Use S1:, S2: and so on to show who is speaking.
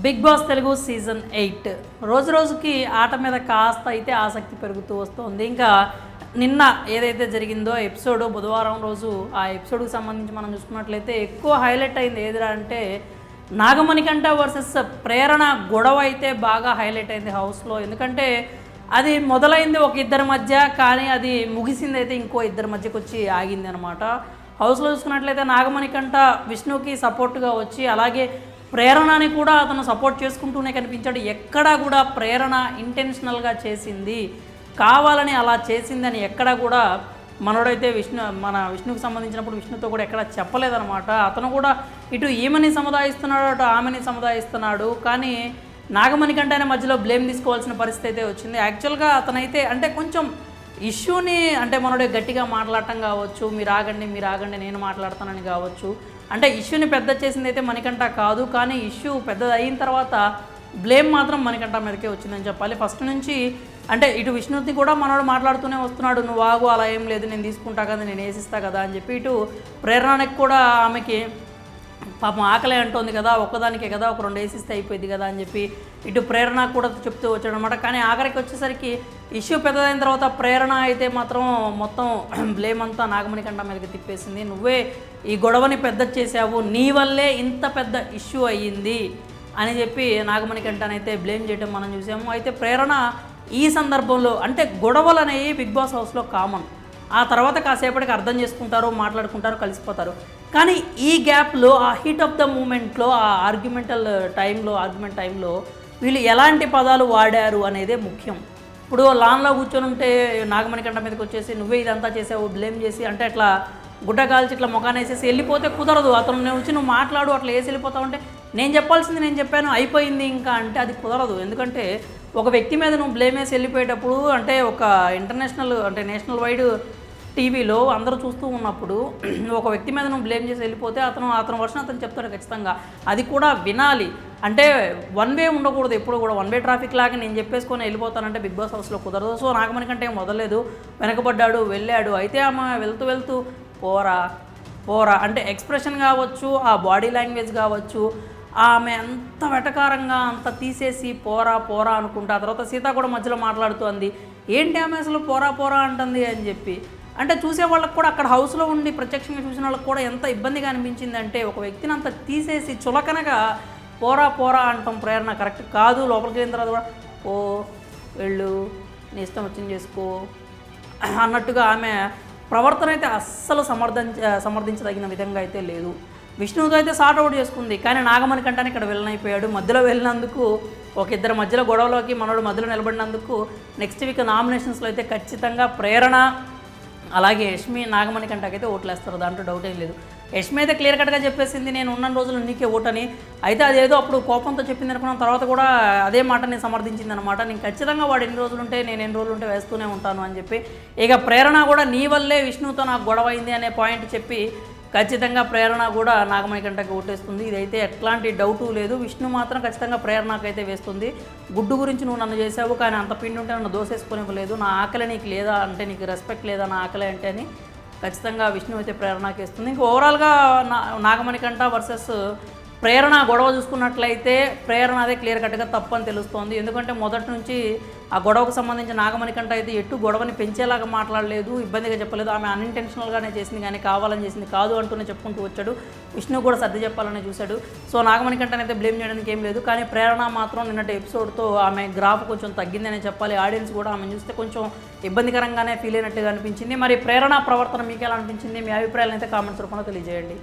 S1: Big boss Telugu season 8 రోజు రోజుకి ఆట మీద కాస్త అయితే ఆసక్తి పెరుగుతూ వస్తుంది. ఇంకా నిన్న ఏదైతే జరిగిందో ఎపిసోడ్ బుధవారం రోజు ఆ ఎపిసోడ్కి సంబంధించి మనం చూసుకున్నట్లయితే ఎక్కువ హైలైట్ అయింది ఏదిరా అంటే నాగమణికంఠ వర్సెస్ ప్రేరణ గొడవ అయితే బాగా హైలైట్ అయింది హౌస్లో. ఎందుకంటే అది మొదలైంది ఒక ఇద్దరి మధ్య, కానీ అది ముగిసింది అయితే ఇంకో ఇద్దరి మధ్యకి వచ్చి ఆగింది అనమాట. హౌస్లో చూసుకున్నట్లయితే నాగమణికంఠ విష్ణుకి సపోర్ట్గా వచ్చి, అలాగే ప్రేరణని కూడా అతను సపోర్ట్ చేసుకుంటూనే కనిపించాడు. ఎక్కడా కూడా ప్రేరణ ఇంటెన్షనల్గా చేసింది, కావాలని అలా చేసిందని ఎక్కడా కూడా మనోడైతే విష్ణుకు సంబంధించినప్పుడు విష్ణుతో కూడా ఎక్కడ చెప్పలేదనమాట. అతను కూడా ఇటు ఈమెని సముదాయిస్తున్నాడు, అటు ఆమెని సముదాయిస్తున్నాడు. కానీ నాగమణికంఠనే మధ్యలో బ్లేమ్ తీసుకోవాల్సిన పరిస్థితి అయితే వచ్చింది. యాక్చువల్గా అతనైతే అంటే కొంచెం ఇష్యూని అంటే మనోడే గట్టిగా మాట్లాడటం కావచ్చు, మీరు ఆగండి నేను మాట్లాడతానని కావచ్చు, అంటే ఇష్యూని పెద్ద చేసింది అయితే మణికంఠ కాదు. కానీ ఇష్యూ పెద్దది అయిన తర్వాత బ్లేమ్ మాత్రం మణికంఠ మీదకే వచ్చిందని చెప్పాలి. ఫస్ట్ నుంచి అంటే ఇటు విష్ణుని కూడా మనోడు మాట్లాడుతూనే వస్తున్నాడు, నువ్వు ఆగు, అలా ఏం లేదు, నేను తీసుకుంటా కదా, నేను వేసిస్తా కదా అని చెప్పి. ఇటు ప్రేరణకి కూడా ఆమెకి పాపం ఆకలే అంటోంది కదా, ఒక్కదానికే కదా, ఒక 2 వేసిస్తే అయిపోయింది కదా అని చెప్పి ఇటు ప్రేరణ కూడా చెప్తూ వచ్చాడు అనమాట. కానీ ఆఖరికి వచ్చేసరికి ఇష్యూ పెద్దదైన తర్వాత ప్రేరణ అయితే మాత్రం మొత్తం బ్లేమ్ అంతా నాగమణికంఠ మీదకి తిప్పేసింది. నువ్వే ఈ గొడవని పెద్ద చేసావు, నీ వల్లే ఇంత పెద్ద ఇష్యూ అయ్యింది అని చెప్పి నాగమణికంఠనైతే బ్లేమ్ చేయడం మనం చూసాము. అయితే ప్రేరణ ఈ సందర్భంలో అంటే గొడవలు అనేవి బిగ్ బాస్ హౌస్లో కామన్. ఆ తర్వాత కాసేపటికి అర్థం చేసుకుంటారు, మాట్లాడుకుంటారు, కలిసిపోతారు. కానీ ఈ గ్యాప్లో, ఆ హీట్ ఆఫ్ ద మూమెంట్లో, ఆ ఆర్గ్యుమెంట్ టైంలో వీళ్ళు ఎలాంటి పదాలు వాడారు అనేదే ముఖ్యం. ఇప్పుడు లాన్లో కూర్చొని ఉంటే నాగమణికంఠ మీదకి వచ్చేసి నువ్వే ఇదంతా చేసావు బ్లేమ్ చేసి అంటే అట్లా గుడ్డ కాల్చి ఇట్లా ముఖాన్ని వేసేసి వెళ్ళిపోతే కుదరదు. అతను వచ్చి నువ్వు మాట్లాడు, అట్లా వేసి వెళ్ళిపోతావు అంటే నేను చెప్పాల్సింది నేను చెప్పాను, అయిపోయింది ఇంకా అంటే అది కుదరదు. ఎందుకంటే ఒక వ్యక్తి మీద నువ్వు బ్లేమ్ వేసి వెళ్ళిపోయేటప్పుడు అంటే ఒక ఇంటర్నేషనల్ అంటే నేషనల్ వైడ్ టీవీలో అందరూ చూస్తూ ఉన్నప్పుడు ఒక వ్యక్తి మీద నువ్వు బ్లేమ్ చేసి వెళ్ళిపోతే అతను వర్షన్ అతను చెప్తాడు ఖచ్చితంగా, అది కూడా వినాలి. అంటే వన్ వే ఉండకూడదు ఎప్పుడు కూడా, వన్ వే ట్రాఫిక్ లాగా నేను చెప్పేసుకొని వెళ్ళిపోతానంటే బిగ్ బాస్ హౌస్లో కుదరదు. సో నాగమణికంఠ ఏం వదలలేదు, వెనకబడ్డాడు, వెళ్ళాడు. అయితే ఆమె వెళ్తూ పోరా అంటే ఎక్స్ప్రెషన్ కావచ్చు, ఆ బాడీ లాంగ్వేజ్ కావచ్చు, ఆమె అంత వెటకారంగా అంత తీసేసి పోరా అనుకుంటా. ఆ తర్వాత సీత కూడా మధ్యలో మాట్లాడుతోంది, ఏంటి ఆమె అసలు పోరా అంటుంది అని చెప్పి. అంటే చూసే వాళ్ళకి కూడా అక్కడ హౌస్లో ఉండి ప్రత్యక్షంగా చూసిన వాళ్ళకి కూడా ఎంత ఇబ్బందిగా అనిపించింది అంటే ఒక వ్యక్తిని అంత తీసేసి చులకనగా పోరా అంటాం ప్రేరణ కరెక్ట్ కాదు. లోపలికి వెళ్ళిన తర్వాత కూడా వెళ్ళు, నీ ఇష్టం వచ్చింది చేసుకో అన్నట్టుగా ఆమె ప్రవర్తన అయితే అస్సలు సమర్థించదగిన విధంగా అయితే లేదు. విష్ణుతో అయితే సార్ట్ అవుట్ చేసుకుంది, కానీ నాగమణికంఠని ఇక్కడ వెళ్ళనైపోయాడు. మధ్యలో వెళ్ళినందుకు ఒక ఇద్దరి మధ్యలో గొడవలోకి మనోడు మధ్యలో నిలబడినందుకు నెక్స్ట్ వీక్ నామినేషన్స్లో అయితే ఖచ్చితంగా ప్రేరణ అలాగే యష్మి నాగమణికంఠకి అయితే ఓట్లేస్తారు, దాంట్లో డౌట్ ఏం లేదు. యష్మి అయితే క్లియర్ కట్గా చెప్పేసింది, నేను ఉన్న రోజులు నీకే ఓటని. అయితే అదేదో అప్పుడు కోపంతో చెప్పింది అనుకున్న తర్వాత కూడా అదే మాటని సమర్థించింది అనమాట. నేను ఖచ్చితంగా వాడు ఎన్ని రోజులు ఉంటే నేను ఎన్ని రోజులు ఉంటే వేస్తూనే ఉంటాను అని చెప్పి. ఇక ప్రేరణ కూడా నీ వల్లే విష్ణుతో నాకు గొడవ అయింది అనే పాయింట్ చెప్పి ఖచ్చితంగా ప్రేరణ కూడా నాగమణికంఠకి ఓటేస్తుంది. ఇదైతే ఎట్లాంటి డౌటు లేదు. విష్ణు మాత్రం ఖచ్చితంగా ప్రేరణకైతే వేస్తుంది. గుడ్డు గురించి నువ్వు నన్ను చేసావు, కానీ అంత పిండి ఉంటే నన్ను దోసేసుకునివ్వలేదు, నా ఆకలి నీకు లేదా అంటే, నీకు రెస్పెక్ట్ లేదా నా ఆకలి అంటే అని ఖచ్చితంగా విష్ణు అయితే ప్రేరణకి వేస్తుంది. ఇంకా ఓవరాల్గా నాగమణికంఠ వర్సెస్ ప్రేరణ గొడవ చూసుకున్నట్లయితే ప్రేరణ అదే క్లియర్ కట్గా తప్పని తెలుస్తోంది. ఎందుకంటే మొదటి నుంచి ఆ గొడవకు సంబంధించి నాగమణికంఠ అయితే ఎటు గొడవని పెంచేలాగా మాట్లాడలేదు, ఇబ్బందిగా చెప్పలేదు. ఆమె అన్ఇంటెన్షనల్గానే చేసింది, కానీ కావాలని చేసింది కాదు అంటూనే చెప్పుకుంటూ వచ్చాడు. విష్ణు కూడా సర్ది చెప్పాలని చూశాడు. సో నాగమణికంఠని అయితే బ్లేమ్ చేయడానికి ఏం లేదు. కానీ ప్రేరణ మాత్రం నిన్నటి ఎపిసోడ్తో ఆమె గ్రాఫ్ కొంచెం తగ్గిందనే చెప్పాలి. ఆడియన్స్ కూడా ఆమె చూస్తే కొంచెం ఇబ్బందికరంగానే ఫీల్ అయినట్టుగా అనిపించింది. మరి ప్రేరణ ప్రవర్తన మీకు ఎలా అనిపించింది? మీ అభిప్రాయాలను అయితే కామెంట్స్ రూపంలో తెలియజేయండి.